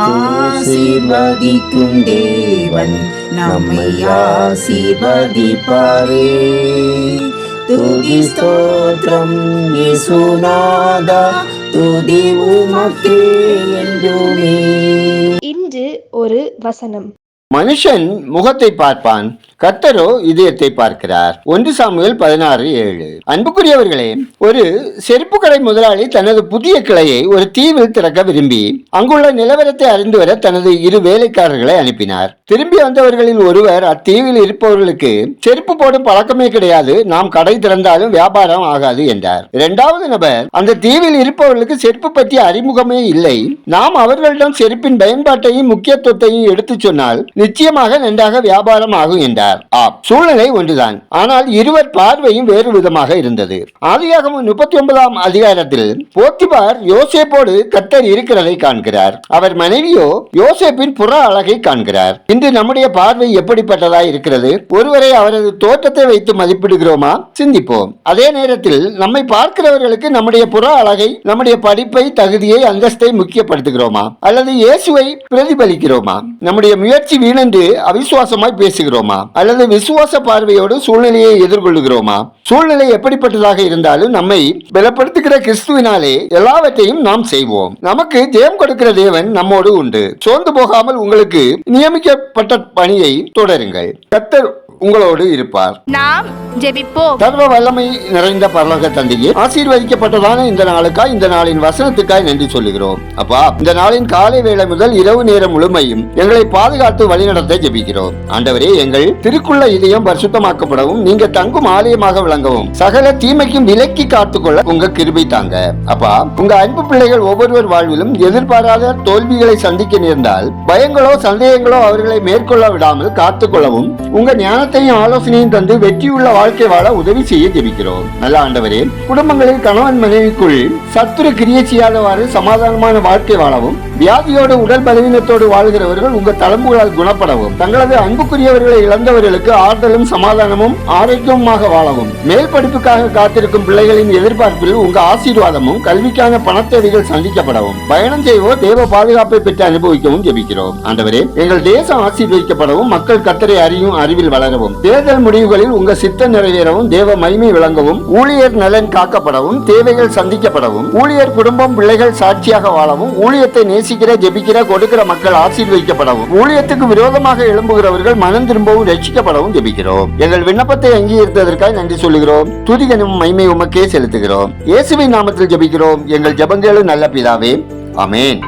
ஆசீர்வதிக்கும் தேவன் நம்மை ஆசீர்வதிப்பாரே. துதி ஸ்தோத்திரம் இயேசுநாதா, துதி உமக்கே என்றுமே. இன்று ஒரு வசனம். மனுஷன் முகத்தை பார்ப்பான், கர்த்தரோ இதயத்தை பார்க்கிறார். 1 சாமுவேல் 16:7. அன்புக்குரியவர்களே, ஒரு செருப்பு கடை முதலாளி தனது புதிய கிளையை ஒரு தீவில் திறக்க விரும்பி அங்குள்ள நிலவரத்தை அறிந்து வர தனது 2 வேலைக்காரர்களை அனுப்பினார். திரும்பி வந்தவர்களில் ஒருவர், அத்தீவில் இருப்பவர்களுக்கு செருப்பு போடும் பழக்கமே கிடையாது, நாம் கடை திறந்தாலும் வியாபாரம் ஆகாது என்றார். 2வது நபர், அந்த தீவில் இருப்பவர்களுக்கு செருப்பு பற்றிய அறிமுகமே இல்லை, நாம் அவர்களிடம் செருப்பின் பயன்பாட்டையும் முக்கியத்துவத்தையும் எடுத்து சொன்னால் நிச்சயமாக நன்றாக வியாபாரம் ஆகும் என்றார். சூழ்நிலை ஒன்றுதான், ஆனால் இருவர் பார்வையும் வேறு விதமாக இருந்தது. ஆதியாகமம் 39ஆம் அதிகாரத்தில் போத்திபார் யோசேப்போடு கர்த்தர் இருக்கிறதை காண்கிறார். அவர் மனைவியோ யோசேப்பின் புற அழகை காண்கிறார். இன்று நம்முடைய பார்வை எப்படிப்பட்டதாய் இருக்கிறது? ஒருவரை அவரது தோற்றத்தை வைத்து மதிப்பிடுகிறோமா? சிந்திப்போம். அதே நேரத்தில் நம்மை பார்க்கிறவர்களுக்கு நம்முடைய புற அழகை, நம்முடைய படிப்பை, தகுதியை, அந்தஸ்தை முக்கியப்படுத்துகிறோமா? அல்லது இயேசுவை பிரதிபலிக்கிறோமா? நம்முடைய முயற்சி வீணென்று அவிசுவாசமாய் பேசுகிறோமா? அல்லது விசுவாச பார்வையோடு சூழ்நிலையை எதிர்கொள்ளுகிறோமா? சூழ்நிலை எப்படிப்பட்டதாக இருந்தாலும் நம்மை பலப்படுத்துகிற கிறிஸ்துவினாலே எல்லாவற்றையும் நாம் செய்வோம். நமக்கு ஜெயம் கொடுக்கிற தேவன் நம்மோடு உண்டு. சோர்ந்து போகாமல் உங்களுக்கு நியமிக்கப்பட்ட பணியை தொடருங்கள். கர்த்தர் உங்களோடு இருப்பார். நாம் ஜெபிப்போம். சர்வ வல்லமை நிறைந்த பரலோக தந்தையே, ஆசீர்வதிக்கப்பட்டதான இந்த நாளுக்காய், இந்த நாளின் வசனத்துக்காய் நன்றி சொல்லுகிறோம். அப்பா, இந்த நாளின் காலை வேளை முதல் இரவு நேரம் முழுமையும் எங்களை பாதுகாத்து வழிநடத்த ஜெபிக்கிறோம். ஆண்டவரே, எங்கள் திருக்குள்ள இதயம் பரிசுத்தமாக்கப்படவும், நீங்க தங்கும் ஆலயமாக விளங்கவும், சகல தீமைக்கும் விலக்கி காத்துக்கொள்ள உங்க கிருபை தாங்க. அப்பா, உங்க அன்பு பிள்ளைகள் ஒவ்வொருவர் வாழ்விலும் எதிர்பாராத தோல்விகளை சந்திக்க நேர்ந்தால் பயங்களோ சந்தேகங்களோ அவர்களை மேற்கொள்ள விடாமல் காத்துக்கொள்ளவும் உங்க ஞானத்தையும் ஆலோசனையும் தந்து வெற்றியுள்ள வாழ்க்கை வாழ உதவி செய்ய ஜெபிக்கிறோம். நல்ல ஆண்டவரே, குடும்பங்களில் கணவன் மனைவிக்குள் சத்துரு கிரியை செய்யாதவாறு சமாதானமான வாழ்க்கை வாழவும், வியாதியோடு உடல் பலவீனத்தோடு வாழ்கிறவர்கள் உங்க தளம்புகளால் குணப்படவும், தங்களது அன்புக்குரியவர்களை இழந்தவர்களுக்கு ஆறுதலும் சமாதானமும் ஆரோக்கியமாக வாழவும், மேல் படிப்புக்காக காத்திருக்கும் பிள்ளைகளின் எதிர்பார்ப்பில் உங்க ஆசீர்வாதமும், கல்விக்கான பணத்தேவைகள் சந்திக்கப்படவும், பயணம் செய்வோர் தேவ பாதுகாப்பை பெற்று அனுபவிக்கவும் ஜெபிக்கிறோம். ஆண்டவரே, எங்கள் தேசம் ஆசீர்வதிக்கப்படவும், மக்கள் கர்த்தரை அறியும் அறிவில் வளரவும், தேர்தல் முடிவுகளில் உங்க சித்தம் நிறைவேறவும், தேவ மகிமை விளங்கவும், ஊழியர் நலன் காக்கப்படவும், தேவைகள் சந்திக்கப்படவும், ஊழியர் குடும்பம் பிள்ளைகள் சாட்சியாக வாழவும், ஊழியத்தை நேசிக்கிற, ஜெபிக்கிற, கொடுக்கிற மக்கள் ஆசீர்வதிக்கப்படவும், ஊழியத்துக்கு விரோதமாக எழும்புகிறவர்கள் மனம் திரும்பவும் ரட்சிக்கப்படவும் ஜெபிக்கிறோம். எங்கள் விண்ணப்பத்தை அங்கீகரித்ததற்காக நன்றி சொல்லுகிறோம். துதிகனும் மகிமை உமக்கே செலுத்துகிறோம். இயேசுவின் நாமத்தில் ஜெபிக்கிறோம் எங்கள் ஜெபங்களும் நல்ல பிதாவே, ஆமென்.